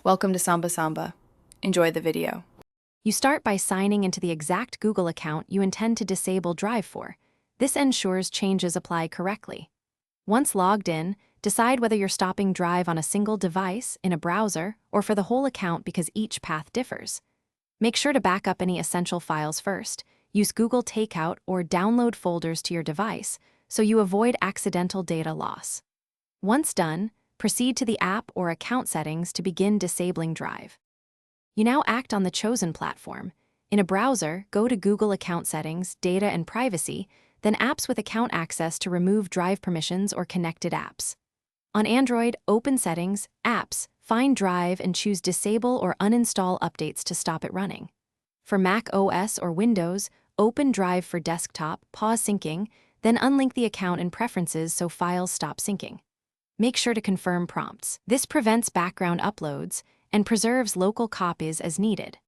Welcome to Samba Samba. Enjoy the video. You start by signing into the exact Google account you intend to disable Drive for. This ensures changes apply correctly. Once logged in, decide whether you're stopping Drive on a single device, in a browser, or for the whole account because each path differs. Make sure to back up any essential files first. Use Google Takeout or download folders to your device so you avoid accidental data loss. Once done, proceed to the app or account settings to begin disabling Drive. You now act on the chosen platform. In a browser, go to Google Account Settings, Data and Privacy, then Apps with Account Access to remove Drive permissions or connected apps. On Android, open Settings, Apps, find Drive and choose Disable or Uninstall updates to stop it running. For Mac OS or Windows, open Drive for desktop, pause syncing, then unlink the account in Preferences so files stop syncing. Make sure to confirm prompts. This prevents background uploads and preserves local copies as needed.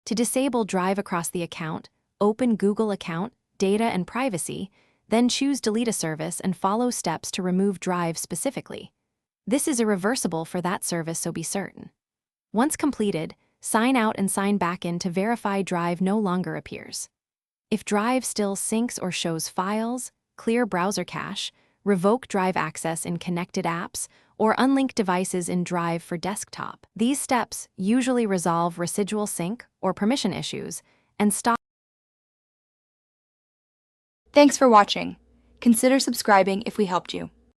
To disable Drive across the account, open Google Account, Data and Privacy, then choose Delete a service and follow steps to remove Drive specifically. This is irreversible for that service, so be certain. Once completed, sign out and sign back in to verify Drive no longer appears. If Drive still syncs or shows files, clear browser cache, revoke Drive access in connected apps, or unlink devices in Drive for desktop. These steps usually resolve residual sync or permission issues and stop. Thanks for watching. Consider subscribing if we helped you.